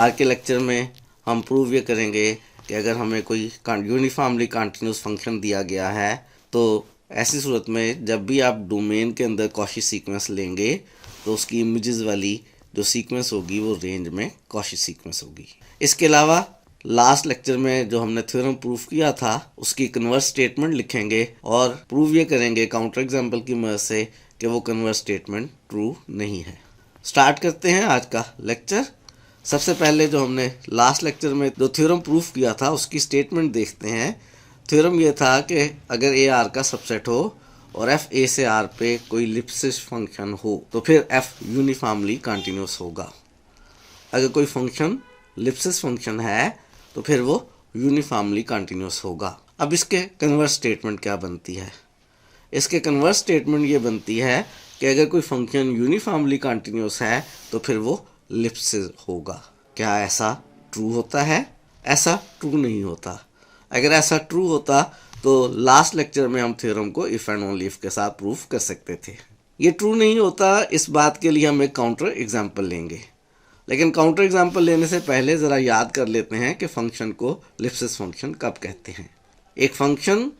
आज के लेक्चर में हम प्रूव ये करेंगे कि अगर हमें कोई यूनिफॉर्मली कंटिन्यूस फंक्शन दिया गया है तो ऐसी सूरत में जब भी आप डोमेन के अंदर कॉची सीक्वेंस लेंगे तो उसकी इमेजेस वाली जो सीक्वेंस होगी वो रेंज में कॉची सीक्वेंस होगी। इसके अलावा लास्ट लेक्चर में जो हमने थ्योरम प्रूफ किया था उसकी कन्वर्स स्टेटमेंट लिखेंगे और प्रूव ये करेंगे काउंटर एग्जाम्पल की मदद से कि वो कन्वर्स स्टेटमेंट ट्रू नहीं है। स्टार्ट करते हैं आज का लेक्चर। सबसे पहले जो हमने लास्ट लेक्चर में जो थ्योरम प्रूफ किया था उसकी स्टेटमेंट देखते हैं। थ्योरम ये था कि अगर ए आर का सबसेट हो और एफ ए से आर पे कोई लिप्सिस फंक्शन हो तो फिर एफ यूनिफॉर्मली कंटिन्यूस होगा। अगर कोई फंक्शन लिप्सिस फंक्शन है तो फिर वो यूनिफॉर्मली कंटिन्यूस होगा। अब इसके कन्वर्स स्टेटमेंट क्या बनती है? इसके कन्वर्स स्टेटमेंट ये बनती है कि अगर कोई फंक्शन यूनिफॉर्मली कंटिन्यूस है तो फिर वो लिप्सिस होगा। क्या ऐसा ट्रू होता है? ऐसा ट्रू नहीं होता। अगर ऐसा ट्रू होता तो लास्ट लेक्चर में हम थ्योरम को इफ एंड ओनली इफ के साथ प्रूफ कर सकते थे। ये ट्रू नहीं होता, इस बात के लिए हम एक काउंटर एग्जाम्पल लेंगे। लेकिन काउंटर एग्जाम्पल लेने से पहले ज़रा याद कर लेते हैं कि फंक्शन को लिप्सिस फंक्शन कब कहते हैं। एक फंक्शन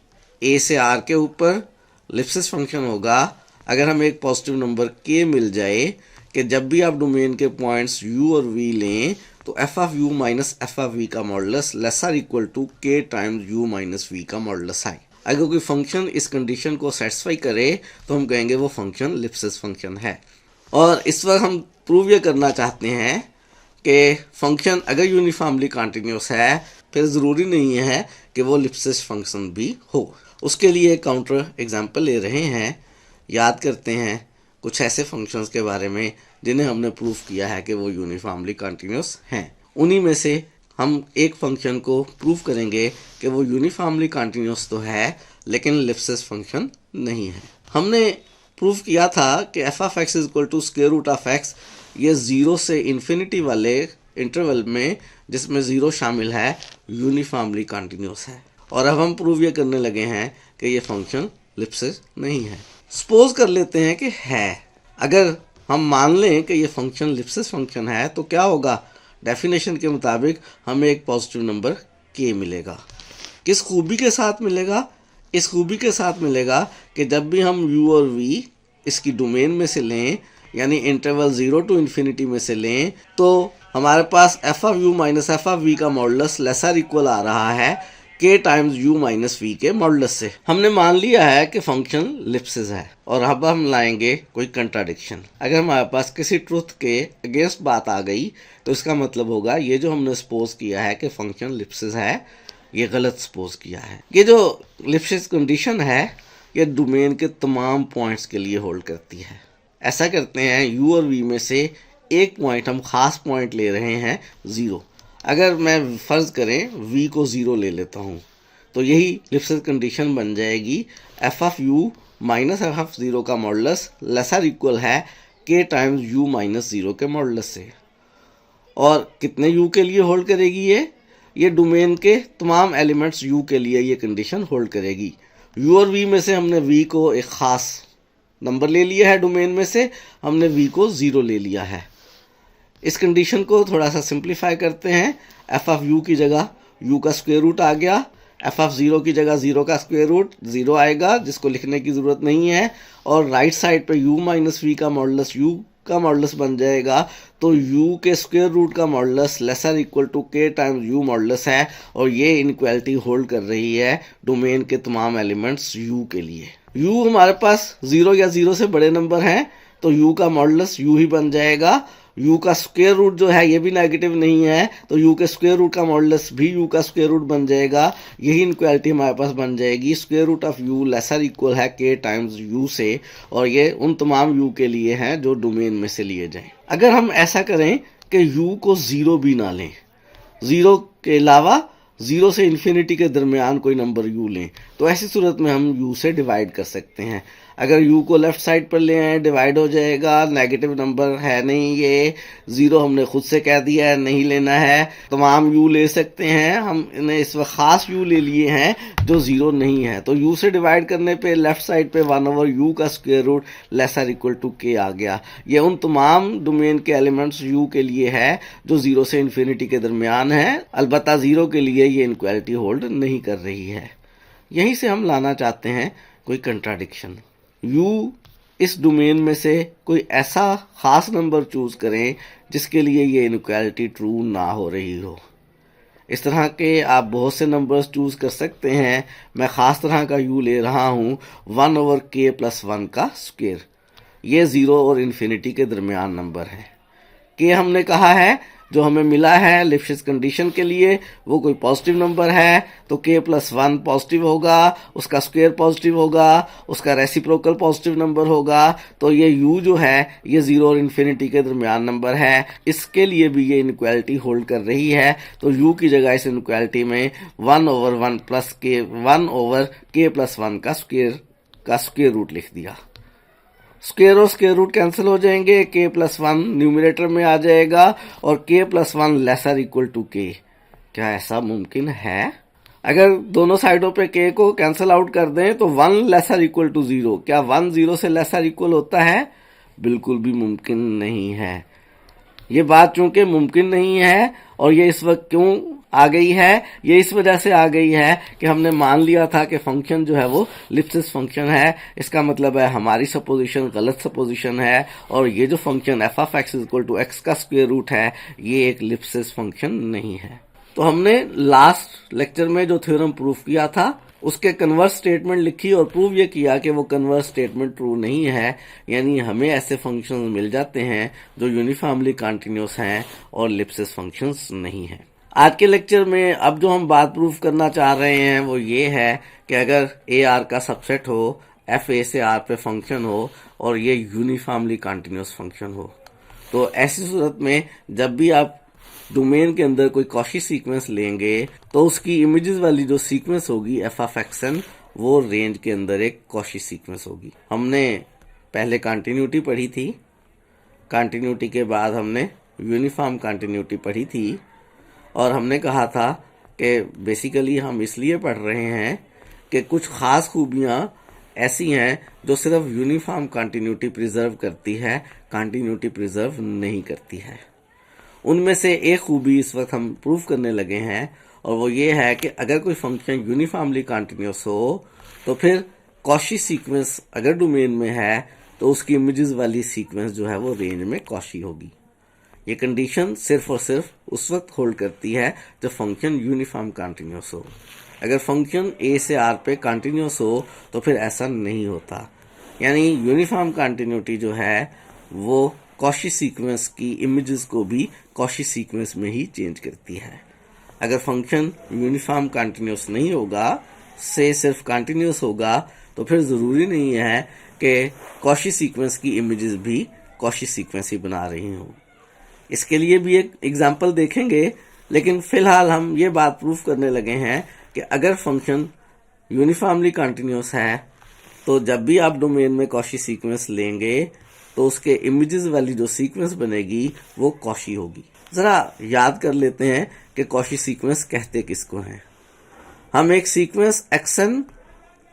ए से आर के ऊपर लिप्सिस फंक्शन होगा अगर हमें एक पॉजिटिव नंबर के मिल जाए कि जब भी आप डोमेन के पॉइंट्स u और v लें तो f of u minus f of v का modulus lesser equal to k times u minus v का मॉडुलस है। अगर कोई फंक्शन इस कंडीशन को सेटिस्फाई करे तो हम कहेंगे वो फंक्शन लिप्सिस फंक्शन है। और इस वक्त हम प्रूव ये करना चाहते हैं कि फंक्शन अगर यूनिफॉर्मली कंटिन्यूस है फिर ज़रूरी नहीं है कि वो लिप्सिस फंक्शन भी हो। उसके लिए काउंटर एग्जाम्पल ले रहे हैं। याद करते हैं कुछ ऐसे फंक्शंस के बारे में जिन्हें हमने प्रूफ किया है कि वो यूनिफॉर्मली कंटिन्यूस हैं। उन्हीं में से हम एक फंक्शन को प्रूफ करेंगे कि वो यूनिफॉर्मली कंटिन्यूस तो है लेकिन लिप्सिस फंक्शन नहीं है। हमने प्रूफ किया था कि f of x is equal to square root of x, ये 0 से इन्फिनिटी वाले इंटरवल में जिसमें 0 शामिल है यूनिफॉर्मली कंटिन्यूस है। और अब हम प्रूव ये करने लगे हैं कि ये फंक्शन लिप्सिस नहीं है। सपोज कर लेते हैं कि है। अगर हम मान लें कि ये फंक्शन लिप्सिस फंक्शन है तो क्या होगा? डेफिनेशन के मुताबिक हमें एक पॉजिटिव नंबर k मिलेगा। किस खूबी के साथ मिलेगा? इस खूबी के साथ मिलेगा कि जब भी हम u और v इसकी डोमेन में से लें यानी इंटरवल 0 टू इन्फिनिटी में से लें तो हमारे पास f of u minus f of v का मॉडुलस लेसर इक्वल आ रहा है k times u minus v के मॉडुलस से। हमने मान लिया है कि फंक्शन लिप्सिस है और अब हम लाएंगे कोई कंट्राडिक्शन। अगर हमारे पास किसी ट्रुथ के अगेंस्ट बात आ गई तो इसका मतलब होगा ये जो हमने सपोज किया है कि फंक्शन लिप्सिस है ये गलत सपोज किया है। ये जो लिप्सिस कंडीशन है ये डोमेन के तमाम पॉइंट्स के लिए होल्ड करती है। ऐसा करते हैं u और v में से एक पॉइंट हम खास पॉइंट ले रहे हैं 0। अगर मैं फ़र्ज़ करें v को 0 ले लेता हूँ तो यही लिप्सिस कंडीशन बन जाएगी F of u minus f of 0 का मॉडुलस लेसर इक्वल है k टाइम्स u माइनस 0 के मॉडुलस से। और कितने u के लिए होल्ड करेगी? ये डोमेन के तमाम एलिमेंट्स u के लिए ये कंडीशन होल्ड करेगी। u और v में से हमने v को एक ख़ास नंबर ले लिया है, डोमेन में से हमने v को 0 ले लिया है। इस कंडीशन को थोड़ा सा सिंप्लीफाई करते हैं। एफ ऑफ यू की जगह u का स्क्वायर रूट आ गया, एफ ऑफ 0 की जगह 0 का स्क्वायर रूट 0 आएगा जिसको लिखने की ज़रूरत नहीं है। और राइट साइड पे u माइनस वी का मॉडुलस u का मॉडुलस बन जाएगा तो u के स्क्वायर रूट का modulus lesser equal to k times u modulus है और ये इनइक्वालिटी होल्ड कर रही है डोमेन के तमाम एलिमेंट्स u के लिए। u हमारे पास 0 या 0 से बड़े नंबर हैं तो u का मॉडुलस u ही बन जाएगा। u का स्क्वायर रूट जो है ये भी नेगेटिव नहीं है तो u के स्क्वायर रूट का मॉडुलस भी u का स्क्वायर रूट बन जाएगा। यही इनक्वालिटी हमारे पास बन जाएगी square root of u lesser equal है k टाइम्स u से। और ये उन तमाम u के लिए हैं जो डोमेन में से लिए जाएं। अगर हम ऐसा करें कि u को 0 भी ना लें, 0 के अलावा 0 से इन्फिनिटी के दरमियान कोई नंबर u लें तो ऐसी सूरत में हम u से डिवाइड कर सकते हैं। अगर u को लेफ्ट साइड पर ले आए डिवाइड हो जाएगा, नेगेटिव नंबर है नहीं, ये ज़ीरो हमने खुद से कह दिया है नहीं लेना है। तमाम u ले सकते हैं, हम इन्हें इस वक्त ख़ास u ले लिए हैं जो ज़ीरो नहीं है। तो u से डिवाइड करने पे लेफ्ट साइड पे 1/u का square root lesser equal to k आ गया। ये उन तमाम डोमेन के एलिमेंट्स u के लिए है जो ज़ीरो से इन्फिनिटी के दरमियान है, अलबत्ता ज़ीरो के लिए ये इनक्वालिटी होल्ड नहीं कर रही है। यहीं से हम लाना चाहते हैं कोई कंट्राडिक्शन। u इस डोमेन में से कोई ऐसा खास नंबर चूज करें जिसके लिए ये इनक्वालिटी ट्रू ना हो रही हो। इस तरह के आप बहुत से नंबर्स चूज कर सकते हैं। मैं खास तरह का u ले रहा हूँ 1/k+1 का स्क्वायर। ये ज़ीरो और इन्फिनिटी के दरमियान नंबर है। k हमने कहा है जो हमें मिला है लिप्सिस कंडीशन के लिए वो कोई पॉजिटिव नंबर है, तो k+1 पॉजिटिव होगा, उसका स्क्वायर पॉजिटिव होगा, उसका रेसिप्रोकल पॉजिटिव नंबर होगा। तो ये u जो है ये ज़ीरो और इन्फिनिटी के दरमियान नंबर है, इसके लिए भी ये इनक्वालिटी होल्ड कर रही है। तो u की जगह इस इनक्वालिटी में 1/k+1 का स्क्वायर रूट लिख दिया। स्क्वायर और स्क्वायर रूट कैंसिल हो जाएंगे, k+1 न्यूमरेटर में आ जाएगा और k+1 laser equal to k। क्या ऐसा मुमकिन है? अगर दोनों साइडों पे k को कैंसिल आउट कर दें तो 1 लेसर इक्वल टू 0। क्या 1 0 से लेसर इक्वल होता है? बिल्कुल भी मुमकिन नहीं है। ये बात चूंकि मुमकिन नहीं है और ये इस वक्त क्यों आ गई है, ये इस वजह से आ गई है कि हमने मान लिया था कि फंक्शन जो है वो लिप्सिस फंक्शन है। इसका मतलब है हमारी सपोजिशन गलत सपोजिशन है और ये जो फंक्शन f(x) का स्क्वायर रूट है ये एक लिप्सिस फंक्शन नहीं है। तो हमने लास्ट लेक्चर में जो थ्योरम प्रूफ किया था उसके कन्वर्स स्टेटमेंट लिखी और प्रूव ये किया कि वो कन्वर्स स्टेटमेंट ट्रू नहीं है, यानी हमें ऐसे फंक्शंस मिल जाते हैं जो यूनिफॉर्मली कंटीन्यूअस हैं और लिप्सिस फंक्शंस नहीं हैं। आज के लेक्चर में अब जो हम बात प्रूफ करना चाह रहे हैं वो ये है कि अगर ए आर का सबसेट हो, एफ ए से आर पे फंक्शन हो और ये यूनिफॉर्मली कंटीन्यूअस फंक्शन हो, तो ऐसी सूरत में जब भी आप डोमेन के अंदर कोई कॉची सीक्वेंस लेंगे तो उसकी इमेजेस वाली जो सीक्वेंस होगी f(n) वो रेंज के अंदर एक कॉची सीक्वेंस होगी। हमने पहले कंटिन्यूटी पढ़ी थी, कंटिन्यूटी के बाद हमने यूनिफॉर्म कंटिन्यूटी पढ़ी थी और हमने कहा था कि बेसिकली हम इसलिए पढ़ रहे हैं कि कुछ ख़ास खूबियाँ ऐसी हैं जो सिर्फ यूनिफॉर्म कंटिन्यूटी प्रिजर्व करती है, कंटिन्यूटी प्रिजर्व नहीं करती है। उनमें से एक खूबी इस वक्त हम प्रूफ करने लगे हैं और वो ये है कि अगर कोई फंक्शन यूनिफॉर्मली कंटिन्यूअस हो तो फिर कॉची सीक्वेंस अगर डोमेन में है तो उसकी इमेजेस वाली सीक्वेंस जो है वो रेंज में कॉची होगी। ये कंडीशन सिर्फ और सिर्फ उस वक्त होल्ड करती है जब फंक्शन यूनिफॉर्म कंटिन्यूअस हो। अगर फंक्शन ए से आर पे कंटिन्यूअस हो तो फिर ऐसा नहीं होता, यानी यूनिफॉर्म कंटिन्यूटी जो है वो कॉची सीक्वेंस की इमेजेस को भी कॉची सीक्वेंस में ही चेंज करती है। अगर फंक्शन यूनिफॉर्म कंटिन्यूअस नहीं होगा, से सिर्फ कंटिन्यूअस होगा, तो फिर ज़रूरी नहीं है कि कॉची सीक्वेंस की इमेजेस भी कॉची सीक्वेंस ही बना रही हों। इसके लिए भी एक एग्जाम्पल देखेंगे, लेकिन फिलहाल हम ये बात प्रूफ करने लगे हैं कि अगर फंक्शन यूनिफॉर्मली कंटिन्यूअस है तो जब भी आप डोमेन में कॉची सीक्वेंस लेंगे तो उसके इमेजेस वाली जो सीक्वेंस बनेगी वो कॉची होगी। ज़रा याद कर लेते हैं कि कॉची सीक्वेंस कहते किसको हैं। हम एक सीक्वेंस xn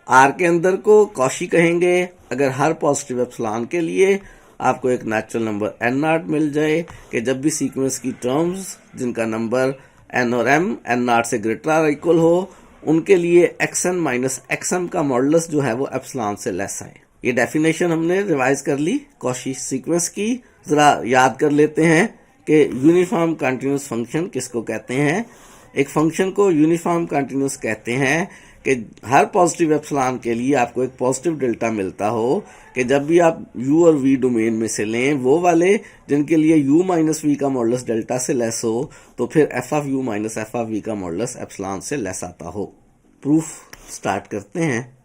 r के अंदर को कॉची कहेंगे अगर हर पॉजिटिव एप्सिलॉन के लिए आपको एक नेचुरल नंबर n0 मिल जाए कि जब भी सीक्वेंस की टर्म्स जिनका नंबर n और m n0 से ग्रेटर और इक्वल हो उनके लिए xn माइनस xm का मॉडुलस जो है वो एप्सिलॉन से लेस आए। ये डेफिनेशन हमने रिवाइज कर ली कॉची सीक्वेंस की। जरा याद कर लेते हैं कि यूनिफॉर्म कंटिन्यूअस फंक्शन किसको कहते हैं। एक फंक्शन को यूनिफॉर्म कंटिन्यूअस कहते हैं कि हर पॉजिटिव एप्सिलॉन के लिए आपको एक पॉजिटिव डेल्टा मिलता हो कि जब भी आप u और v डोमेन में से लें वो वाले जिनके लिए u माइनस v का मॉडुलस डेल्टा से लेस हो तो फिर f(u) माइनस f(v) का मॉडुलस एप्सिलॉन से लेस आता हो। प्रूफ स्टार्ट करते हैं।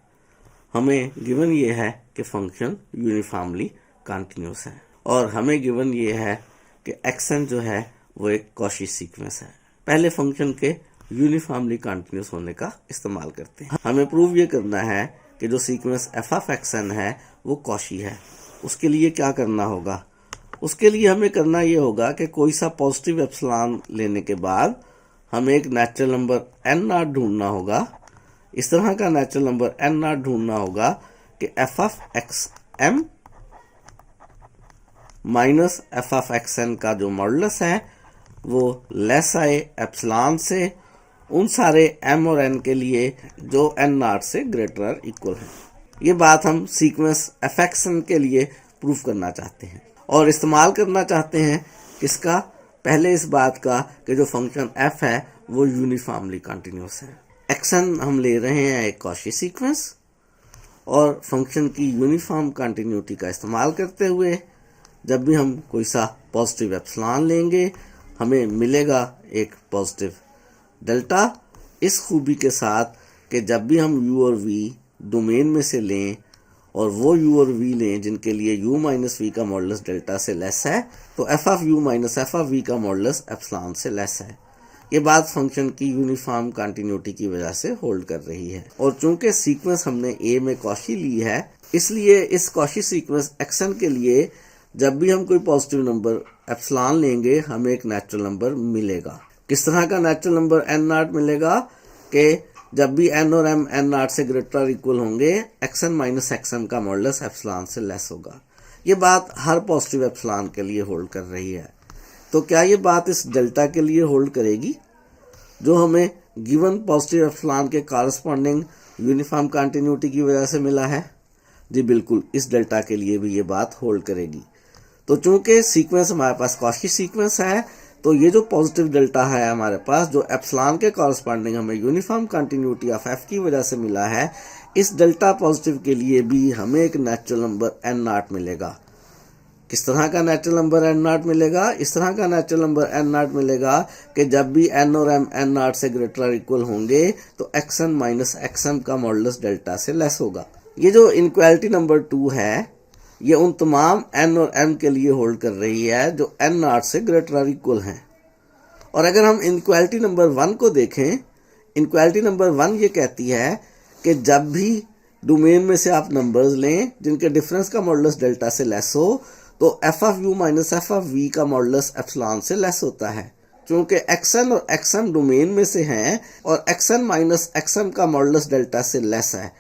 हमें गिवन ये है कि फंक्शन यूनिफॉर्मली कंटिन्यूअस है और हमें गिवन ये है कि xn जो है वो एक कॉची सीक्वेंस है। पहले फंक्शन के यूनिफॉर्मली कंटिन्यूअस होने का इस्तेमाल करते हैं। हमें प्रूव ये करना है कि जो sequence f of x n है वो कॉशी है। उसके लिए क्या करना होगा? उसके लिए हमें करना ये होगा कि कोई सा पॉजिटिव एप्सिलॉन लेने के बाद हमें एक नेचुरल नंबर एन नॉट ढूंढना होगा। इस तरह का नेचुरल नंबर एन नॉट ढूंढना होगा कि f of x m minus f of x n का जो मॉडुलस है वो लेस आए एप्सिलॉन से उन सारे एम और एन के लिए जो एन नॉट से ग्रेटर और इक्वल है। ये बात हम सीक्वेंस एफ एक्स एन के लिए प्रूफ करना चाहते हैं और इस्तेमाल करना चाहते हैं किसका? पहले इस बात का कि जो फंक्शन f है वो यूनिफॉर्मली कंटिन्यूस है। एक्सन हम ले रहे हैं एक कॉशी सीक्वेंस और फंक्शन की यूनिफॉर्म कंटिन्यूटी का इस्तेमाल करते हुए जब भी हम कोई सा पॉजिटिव एप्सिलॉन लेंगे हमें मिलेगा एक पॉजिटिव डेल्टा, इस खूबी के साथ कि जब भी हम u और v डोमेन में से लें और वो u और v लें जिनके लिए u माइनस वी का मॉडुलस डेल्टा से लेस है तो f of u minus f of v का मॉडुलस एप्सिलॉन से लेस है। ये बात फंक्शन की यूनिफॉर्म कंटिन्यूटी की वजह से होल्ड कर रही है। और चूंकि सीक्वेंस हमने a में कॉशी ली है इसलिए इस कॉशी सीक्वेंस एक्सन के लिए जब भी हम कोई पॉजिटिव नंबर एप्सिलॉन लेंगे हमें एक नेचुरल नंबर मिलेगा। किस तरह का नेचुरल नंबर एन नॉट मिलेगा कि जब भी एन और एम एन नॉट से ग्रेटर और इक्वल होंगे एक्सन माइनस एक्सएम का मॉडुलस एप्सिलॉन से लेस होगा। ये बात हर पॉजिटिव एप्सिलॉन के लिए होल्ड कर रही है। तो क्या ये बात इस डेल्टा के लिए होल्ड करेगी जो हमें गिवन पॉजिटिव एप्सिलॉन के कॉरस्पॉन्डिंग यूनिफॉर्म कंटिन्यूटी की वजह से मिला है? जी बिल्कुल, इस डेल्टा के लिए भी ये बात होल्ड करेगी। तो चूंकि सीक्वेंस हमारे पास कॉशी सीक्वेंस है तो ये जो पॉजिटिव डेल्टा है हमारे पास जो एप्सिलॉन के कॉरस्पॉन्डिंग हमें यूनिफॉर्म कंटिन्यूटी ऑफ एफ की वजह से मिला है, इस डेल्टा पॉजिटिव के लिए भी हमें एक नेचुरल नंबर एन नॉट मिलेगा। किस तरह का नेचुरल नंबर एन नॉट मिलेगा? इस तरह का नेचुरल नंबर एन नॉट मिलेगा कि जब भी एन और एम एन नॉट से ग्रेटर और इक्वल होंगे तो एक्सन माइनस एक्सएम का मॉडुलस डेल्टा से लेस होगा। ये जो इनक्वालिटी नंबर 2 है ये उन तमाम n और m के लिए होल्ड कर रही है जो n नॉट से ग्रेटर और इक्वल हैं। और अगर हम इनक्वालिटी नंबर 1 को देखें, इनक्वालिटी नंबर 1 ये कहती है कि जब भी डोमेन में से आप नंबर्स लें जिनके डिफरेंस का मॉडुलस डेल्टा से लेस हो तो f of u minus f of v का मॉडुलस एप्सिलॉन से लेस होता है। चूंकि xn और xm डोमेन में से हैं और xn माइनस xm का मॉडुलस डेल्टा से लेस है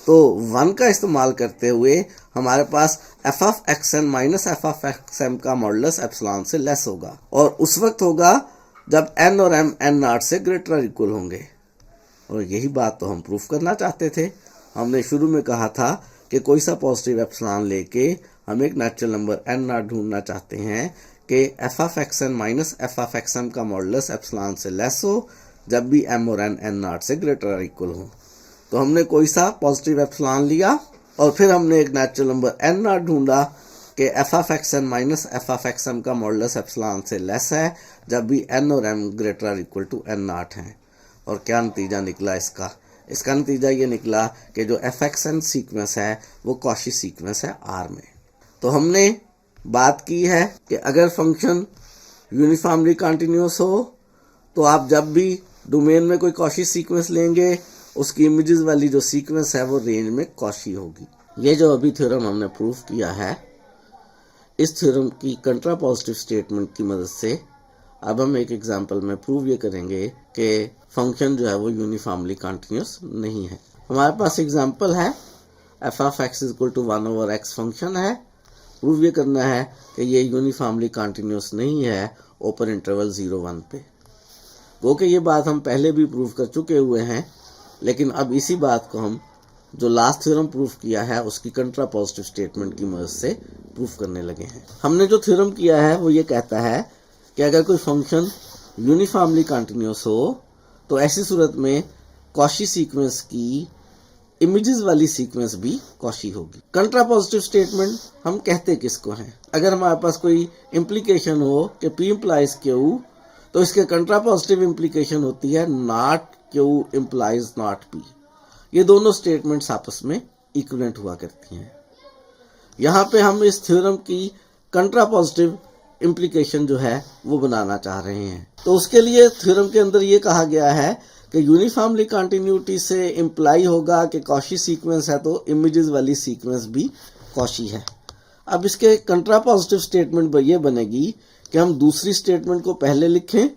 तो 1 का इस्तेमाल करते हुए हमारे पास f of xn minus f of xm का मॉडुलस एप्सिलॉन से लेस होगा और उस वक्त होगा जब n और m n नॉट से ग्रेटर और इक्वल होंगे। और यही बात तो हम प्रूफ करना चाहते थे। हमने शुरू में कहा था कि कोई सा पॉजिटिव एप्सिलॉन लेके हम एक नेचुरल नंबर n नॉट ढूंढना चाहते हैं कि f of xn minus f of xm का मॉडुलस एप्सिलॉन से लेस हो जब भी m और n नॉट से ग्रेटर और इक्वल हो। तो हमने कोई सा पॉजिटिव एप्सिलॉन लिया और फिर हमने एक नेचुरल नंबर एन नॉट ढूंढा कि f of X N minus f of XM का मॉडुलस एप्सिलॉन से लेस है जब भी एन और एम ग्रेटर और इक्वल टू एन नॉट है। और क्या नतीजा निकला इसका नतीजा ये निकला कि जो एफ एक्सएन सीक्वेंस है वो कॉशी सीक्वेंस है आर में। तो हमने बात की है कि अगर फंक्शन यूनिफॉर्मली कंटिन्यूस हो तो आप जब भी डोमेन में कोई कॉशी सीक्वेंस लेंगे उसकी इमेजेस वाली जो सीक्वेंस है वो रेंज में कॉशी होगी। ये जो अभी थ्योरम हमने प्रूफ किया है इस थ्योरम की कंट्रापोजिटिव स्टेटमेंट की मदद से अब हम एक एग्जांपल में प्रूव ये करेंगे कि फंक्शन जो है वो यूनिफॉर्मली कंटिन्यूस नहीं है। हमारे पास एग्जांपल है f of x equal to 1 over x function है। प्रूव ये करना है कि ये यूनिफॉर्मली कंटिन्यूस नहीं है ओपन इंटरवल 0-1 पे। वो कि ये बात हम पहले भी प्रूव कर चुके हुए हैं लेकिन अब इसी बात को हम जो लास्ट थ्योरम प्रूफ किया है उसकी कंट्रापोजिटिव स्टेटमेंट की मदद से प्रूफ करने लगे हैं। हमने जो थ्योरम किया है वो ये कहता है कि अगर कोई फंक्शन यूनिफॉर्मली कंटिन्यूस हो तो ऐसी सूरत में कॉशी सीक्वेंस की इमेजेस वाली सीक्वेंस भी कॉशी होगी। कंट्रापोजिटिव स्टेटमेंट हम कहते किसको हैं? अगर हमारे पास कोई इम्प्लीकेशन हो कि P इम्प्लाइज Q तो इसके कंट्रापोजिटिव इम्प्लीकेशन होती है not Q implies not P। ये दोनों स्टेटमेंट्स आपस में इक्विवेलेंट हुआ करती हैं। यहाँ पे हम इस थ्योरम की कंट्रापोजिटिव इम्प्लीकेशन जो है वो बनाना चाह रहे हैं। तो उसके लिए थ्योरम के अंदर ये कहा गया है कि यूनिफॉर्मली कंटिन्यूटी से इम्प्लाई होगा कि कॉशी सीक्वेंस है तो इमेजेस वाली सीक्वेंस भी कॉशी है। अब इसके कंट्रापॉजिटिव स्टेटमेंट ये बनेगी कि हम दूसरी स्टेटमेंट को पहले लिखें,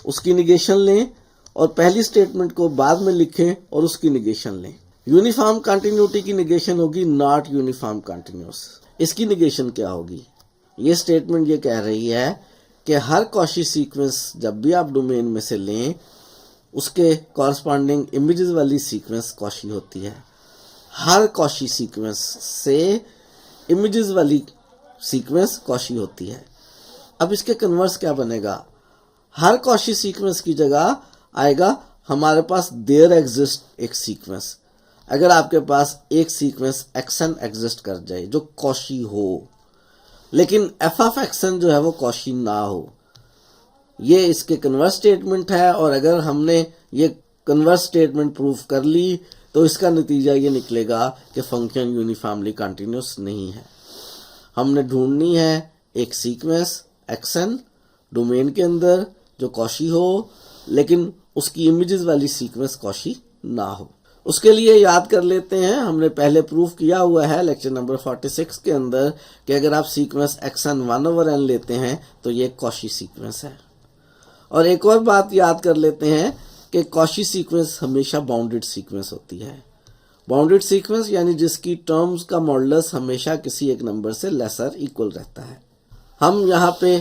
उसकी निगेशन लें, और पहली स्टेटमेंट को बाद में लिखें और उसकी निगेशन लें। यूनिफॉर्म कंटिन्यूटी की निगेशन होगी नॉट यूनिफॉर्म कंटिन्यूअस। इसकी निगेशन क्या होगी? ये स्टेटमेंट ये कह रही है कि हर कॉशी सीक्वेंस जब भी आप डोमेन में से लें उसके कॉरस्पॉन्डिंग इमेजेस वाली सीक्वेंस कॉशी होती है। हर कॉशी सीक्वेंस से इमेजेस वाली सीक्वेंस कॉशी होती है। अब इसके कन्वर्स क्या बनेगा? हर कॉशी सीक्वेंस की जगह आएगा हमारे पास देयर एग्जिस्ट एक सीक्वेंस। अगर आपके पास एक सीक्वेंस एक्सन एग्जिस्ट कर जाए जो कॉशी हो, लेकिन एफ ऑफ एक्सन जो है वो कॉशी ना हो, ये इसके कन्वर्स स्टेटमेंट है। और अगर हमने ये कन्वर्स स्टेटमेंट प्रूव कर ली तो इसका नतीजा ये निकलेगा कि फंक्शन यूनिफॉर्मली कंटिन्यूअस नहीं है। हमने ढूंढनी है एक सीक्वेंस एक्सन डोमेन के अंदर जो कॉशी हो, लेकिन उसकी इमेजेस वाली सीक्वेंस कॉशी ना हो। उसके लिए याद कर लेते हैं, हमने पहले प्रूफ किया हुआ है लेक्चर नंबर 46 के अंदर कि अगर आप सीक्वेंस एक्सन 1/n लेते हैं तो ये कॉशी सीक्वेंस है। और एक और बात याद कर लेते हैं कि कॉशी सीक्वेंस हमेशा बाउंडेड सीक्वेंस होती है। बाउंडेड सीक्वेंस यानी जिसकी टर्म्स का मॉडुलस हमेशा किसी एक नंबर से लेसर इक्वल रहता है। हम यहाँ पे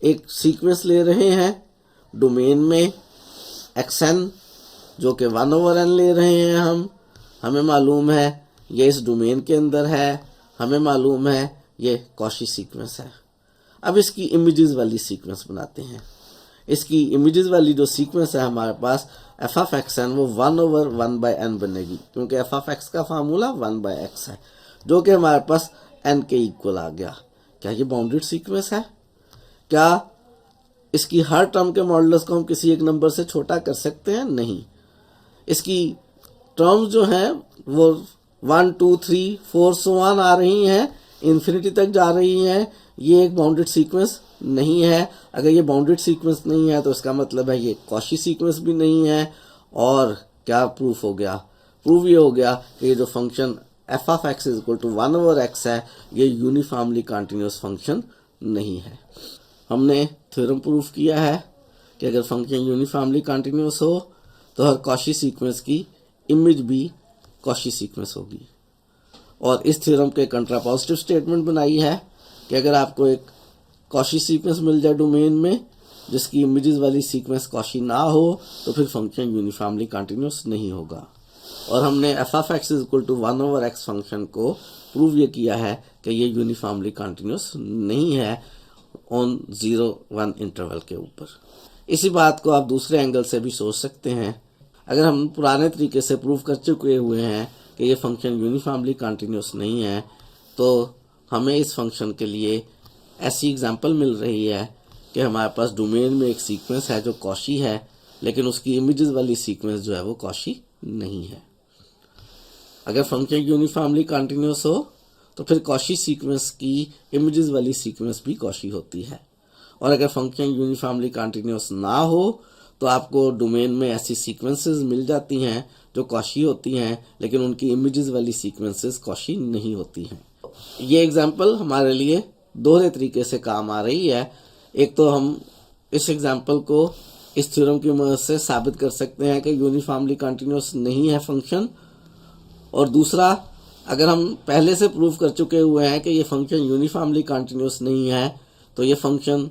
एक सीक्वेंस ले रहे हैं डोमेन में एक्सन जो कि 1/n ले रहे हैं हमें मालूम है ये इस डोमेन के अंदर है, हमें मालूम है ये कॉशी सीक्वेंस है। अब इसकी इमेजेस वाली सीक्वेंस बनाते हैं। इसकी इमेजेस वाली जो सीक्वेंस है हमारे पास एफ ऑफ एक्सन वो 1/1/n बनेगी, क्योंकि एफ ऑफ एक्स का फार्मूला 1/x है जो कि हमारे पास n के इक्वल आ गया। क्या ये बाउंडेड सीक्वेंस है? क्या इसकी हर टर्म के मॉडुलस को हम किसी एक नंबर से छोटा कर सकते हैं? नहीं। इसकी टर्म्स जो हैं वो 1 2 3 4 सो ऑन आ रही हैं, इन्फिनिटी तक जा रही हैं। ये एक बाउंडेड सीक्वेंस नहीं है। अगर ये बाउंडेड सीक्वेंस नहीं है तो इसका मतलब है ये कॉशी सीक्वेंस भी नहीं है। और क्या प्रूफ हो गया? प्रूफ ये हो गया कि ये जो function f of x is equal to 1/x है ये यूनिफॉर्मली कंटिन्यूअस फंक्शन नहीं है। हमने थ्योरम प्रूफ किया है कि अगर फंक्शन यूनिफॉर्मली कंटिन्यूअस हो तो हर कॉशी सीक्वेंस की इमेज भी कॉशी सीक्वेंस होगी। और इस थ्योरम के कंट्रापॉजिटिव स्टेटमेंट बनाई है कि अगर आपको एक कॉशी सीक्वेंस मिल जाए डोमेन में जिसकी इमेजेस वाली सीक्वेंस कॉशी ना हो तो फिर फंक्शन यूनिफॉर्मली कंटिन्यूअस नहीं होगा। और हमने f of x is equal to 1/x function को प्रूव ये किया है कि ये यूनिफॉर्मली कंटिन्यूअस नहीं है ऑन 0-1 इंटरवल के ऊपर। इसी बात को आप दूसरे एंगल से भी सोच सकते हैं। अगर हम पुराने तरीके से प्रूव कर चुके हुए हैं कि ये फंक्शन यूनिफॉर्मली कंटिन्यूअस नहीं है तो हमें इस फंक्शन के लिए ऐसी एग्जांपल मिल रही है कि हमारे पास डोमेन में एक सीक्वेंस है जो कॉशी है, लेकिन उसकी इमेजेस वाली सीक्वेंस जो है वो कॉशी नहीं है। अगर फंक्शन यूनिफॉर्मली कंटिन्यूअस हो तो फिर कॉशी सीक्वेंस की इमेजेस वाली सीक्वेंस भी कॉशी होती है। और अगर फंक्शन यूनिफॉर्मली कंटिन्यूअस ना हो तो आपको डोमेन में ऐसी सीक्वेंसेस मिल जाती हैं जो कॉशी होती हैं, लेकिन उनकी इमेजेस वाली सीक्वेंसेस कॉशी नहीं होती हैं। ये एग्जांपल हमारे लिए दोहरे तरीके से काम आ रही है। एक तो हम इस एग्जांपल को इस थ्योरम की मदद से साबित कर सकते हैं कि यूनिफॉर्मली कंटिन्यूअस नहीं है फंक्शन, और दूसरा अगर हम पहले से प्रूव कर चुके हुए हैं कि ये फंक्शन यूनिफॉर्मली कंटिन्यूअस नहीं है तो ये फंक्शन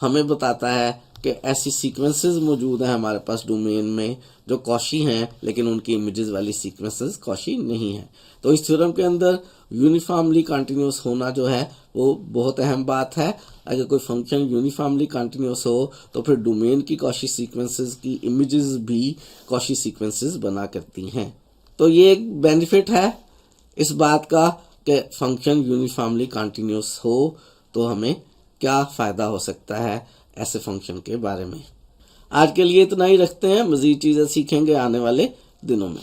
हमें बताता है कि ऐसी सीक्वेंसेस मौजूद हैं हमारे पास डोमेन में जो कॉशी हैं, लेकिन उनकी इमेजेस वाली सीक्वेंसेस कॉशी नहीं है। तो इस थ्योरम के अंदर यूनिफॉर्मली कंटिन्यूअस होना जो है वो बहुत अहम बात है। अगर कोई फंक्शन यूनिफॉर्मली कंटिन्यूअस हो तो फिर डोमेन की कॉशी सीक्वेंसेस की इमेजेस भी कॉशी सीक्वेंसेस बना करती हैं। तो ये एक बेनिफिट है इस बात का कि फंक्शन यूनिफॉर्मली कंटिन्यूअस हो तो हमें क्या फ़ायदा हो सकता है ऐसे फंक्शन के बारे में। आज के लिए इतना ही रखते हैं, मज़ीद चीज़ें सीखेंगे आने वाले दिनों में।